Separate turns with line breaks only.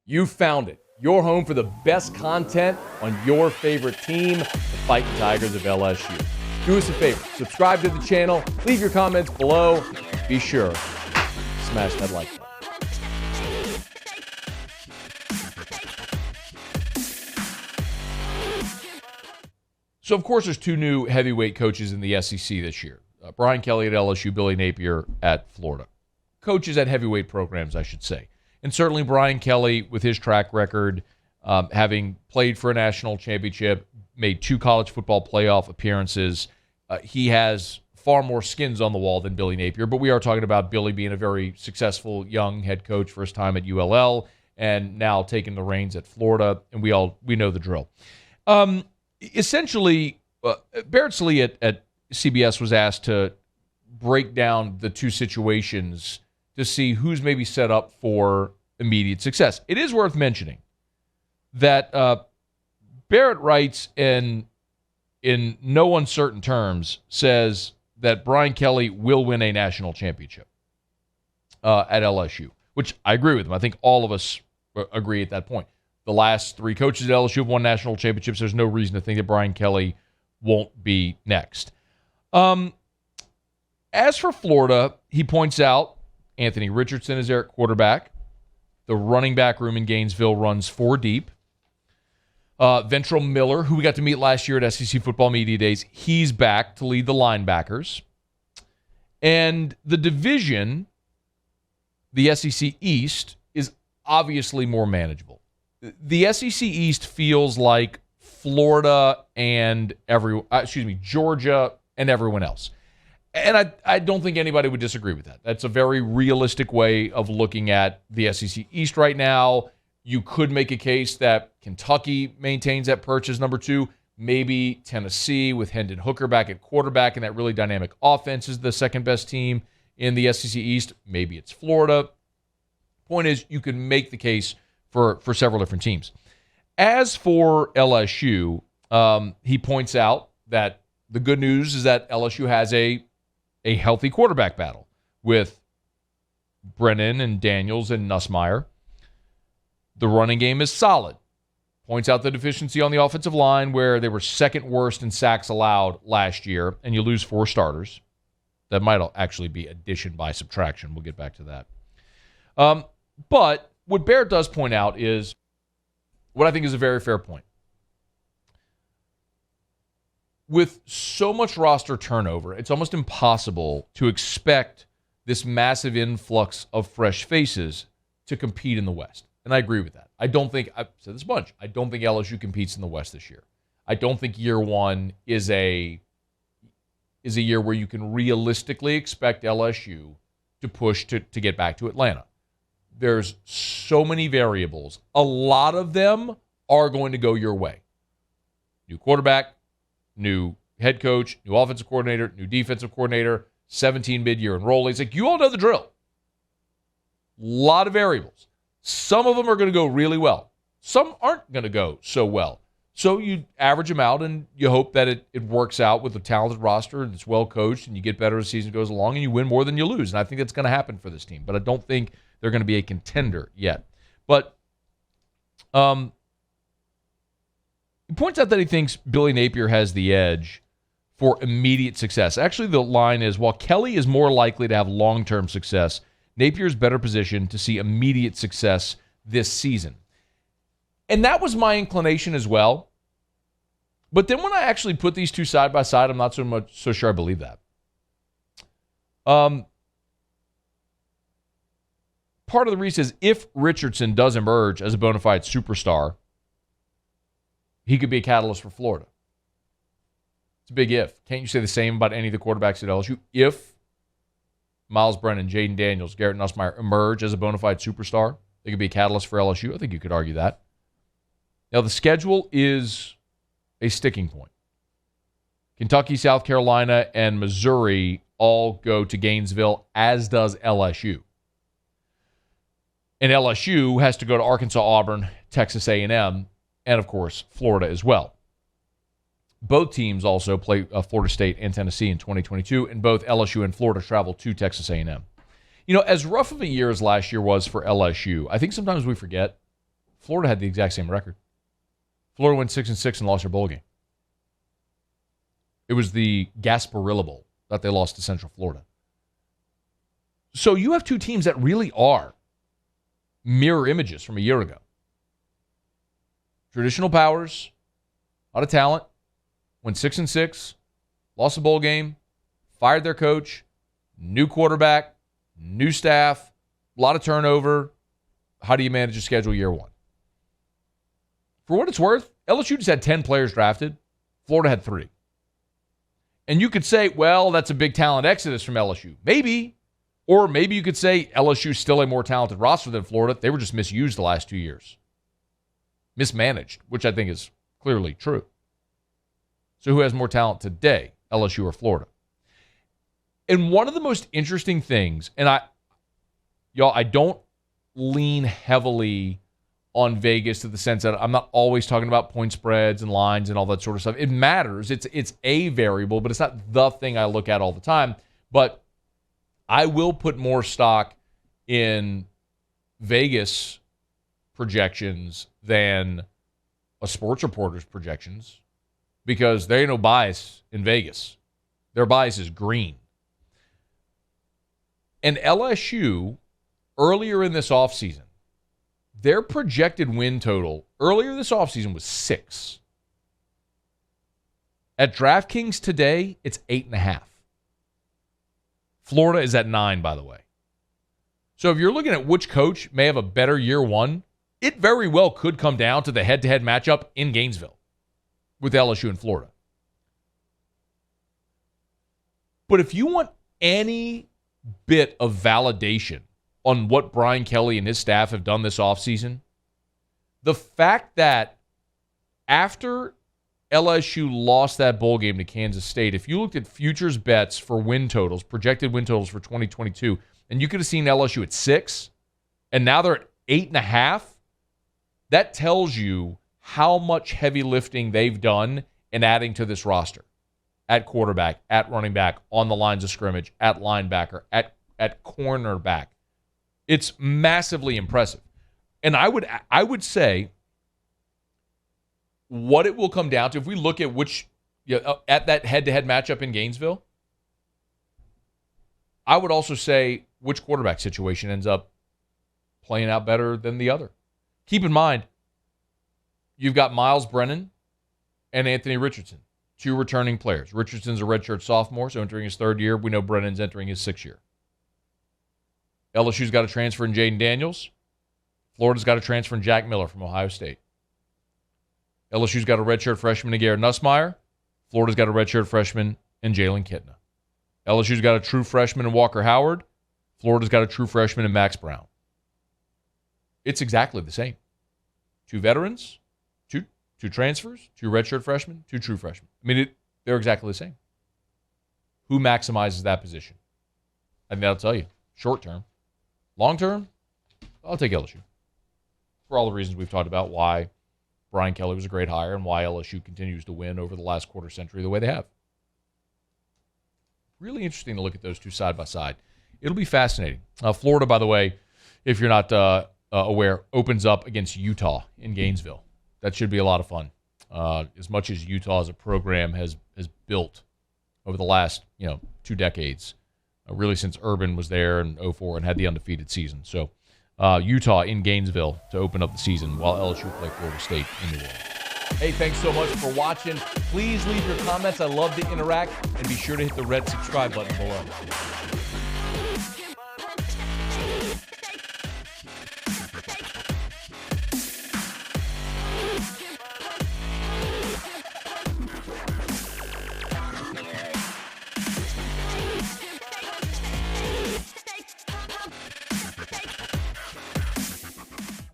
You found it. Your home for the best content on your favorite team, the Fighting Tigers of LSU. Do us a favor. Subscribe to the channel. Leave your comments below. Be sure to smash that like button. So, of course, there's two new heavyweight coaches in the SEC this year. Brian Kelly at LSU, Billy Napier at Florida. Coaches at heavyweight programs, I should say. And certainly Brian Kelly, with his track record, having played for a national championship, made 2 college football playoff appearances, he has far more skins on the wall than Billy Napier. But we are talking about Billy being a very successful young head coach, first time at ULL, and now taking the reins at Florida. And we know the drill. Essentially, Barrett Slee at CBS was asked to break down the two situations to see who's maybe set up for immediate success. It is worth mentioning that Barrett writes in no uncertain terms, says that Brian Kelly will win a national championship at LSU, which I agree with him. I think all of us agree at that point. The last 3 coaches at LSU have won national championships. There's no reason to think that Brian Kelly won't be next. As for Florida, he points out Anthony Richardson is there at quarterback. The running back room in Gainesville runs 4 deep. Ventrell Miller, who we got to meet last year at SEC Football Media Days, he's back to lead the linebackers. And the division, the SEC East, is obviously more manageable. The SEC East feels like Florida and Georgia and everyone else. And I don't think anybody would disagree with that. That's a very realistic way of looking at the SEC East right now. You could make a case that Kentucky maintains that perch as number 2. Maybe Tennessee with Hendon Hooker back at quarterback and that really dynamic offense is the second best team in the SEC East. Maybe it's Florida. Point is, you can make the case for several different teams. As for LSU, he points out that the good news is that LSU has a healthy quarterback battle with Brennan and Daniels and Nussmeier. The running game is solid. Points out the deficiency on the offensive line where they were second worst in sacks allowed last year, and you lose 4 starters. That might actually be addition by subtraction. We'll get back to that. But what Barrett does point out is what I think is a very fair point. With so much roster turnover, it's almost impossible to expect this massive influx of fresh faces to compete in the West. And I agree with that. I've said this a bunch, I don't think LSU competes in the West this year. I don't think year one is a year where you can realistically expect LSU to push to get back to Atlanta. There's so many variables. A lot of them are going to go your way. New quarterback, new head coach, new offensive coordinator, new defensive coordinator, 17 mid-year enrollees. Like, you all know the drill. A lot of variables. Some of them are going to go really well. Some aren't going to go so well. So you average them out and you hope that it works out with a talented roster and it's well coached and you get better as the season goes along and you win more than you lose. And I think that's going to happen for this team. But I don't think they're going to be a contender yet. But he points out that he thinks Billy Napier has the edge for immediate success. Actually, the line is, while Kelly is more likely to have long-term success, Napier is better positioned to see immediate success this season. And that was my inclination as well. But then when I actually put these two side by side, I'm not so sure I believe that. Part of the reason is if Richardson does emerge as a bona fide superstar, he could be a catalyst for Florida. It's a big if. Can't you say the same about any of the quarterbacks at LSU? If Miles Brennan, Jaden Daniels, Garrett Nussmeier emerge as a bona fide superstar, they could be a catalyst for LSU. I think you could argue that. Now, the schedule is a sticking point. Kentucky, South Carolina, and Missouri all go to Gainesville, as does LSU. And LSU has to go to Arkansas, Auburn, Texas A&M, and, of course, Florida as well. Both teams also play Florida State and Tennessee in 2022, and both LSU and Florida travel to Texas A&M. You know, as rough of a year as last year was for LSU, I think sometimes we forget Florida had the exact same record. Florida went 6-6 and lost their bowl game. It was the Gasparilla Bowl that they lost to Central Florida. So you have two teams that really are mirror images from a year ago. Traditional powers, a lot of talent, went 6-6, lost a bowl game, fired their coach, new quarterback, new staff, a lot of turnover. How do you manage a schedule year one? For what it's worth, LSU just had 10 players drafted. Florida had 3. And you could say, well, that's a big talent exodus from LSU. Maybe. Or maybe you could say LSU is still a more talented roster than Florida. They were just misused the last 2 years. Mismanaged, which I think is clearly true. So who has more talent today, LSU or Florida? And one of the most interesting things, and I don't lean heavily on Vegas to the sense that I'm not always talking about point spreads and lines and all that sort of stuff. It matters. It's a variable, but it's not the thing I look at all the time. But I will put more stock in Vegas projections than a sports reporter's projections because there ain't no bias in Vegas. Their bias is green. And LSU, earlier in this offseason, their projected win total earlier this offseason was 6. At DraftKings today, it's 8.5. Florida is at 9, by the way. So if you're looking at which coach may have a better year one, it very well could come down to the head-to-head matchup in Gainesville with LSU and Florida. But if you want any bit of validation on what Brian Kelly and his staff have done this offseason, the fact that after LSU lost that bowl game to Kansas State, if you looked at futures bets for win totals, projected win totals for 2022, and you could have seen LSU at 6, and now they're at 8.5, that tells you how much heavy lifting they've done in adding to this roster. At quarterback, at running back, on the lines of scrimmage, at linebacker, at cornerback. It's massively impressive. And I would say what it will come down to, if we look at at that head-to-head matchup in Gainesville, I would also say which quarterback situation ends up playing out better than the other. Keep in mind, you've got Miles Brennan and Anthony Richardson, 2 returning players. Richardson's a redshirt sophomore, so entering his 3rd year. We know Brennan's entering his 6th year. LSU's got a transfer in Jaden Daniels. Florida's got a transfer in Jack Miller from Ohio State. LSU's got a redshirt freshman in Garrett Nussmeier. Florida's got a redshirt freshman in Jalen Kitna. LSU's got a true freshman in Walker Howard. Florida's got a true freshman in Max Brown. It's exactly the same. 2 veterans, two transfers, 2 redshirt freshmen, 2 true freshmen. I mean, they're exactly the same. Who maximizes that position? I think that'll tell you. Short term. Long term, I'll take LSU. For all the reasons we've talked about why Brian Kelly was a great hire and why LSU continues to win over the last quarter century the way they have. Really interesting to look at those two side by side. It'll be fascinating. Florida, by the way, if you're not aware, opens up against Utah in Gainesville. That should be a lot of fun. As much as Utah as a program has built over the last 2 decades, really since Urban was there in 2004 and had the undefeated season. So Utah in Gainesville to open up the season while LSU play Florida State in New Orleans. Hey, thanks so much for watching. Please leave your comments. I love to interact. And be sure to hit the red subscribe button below.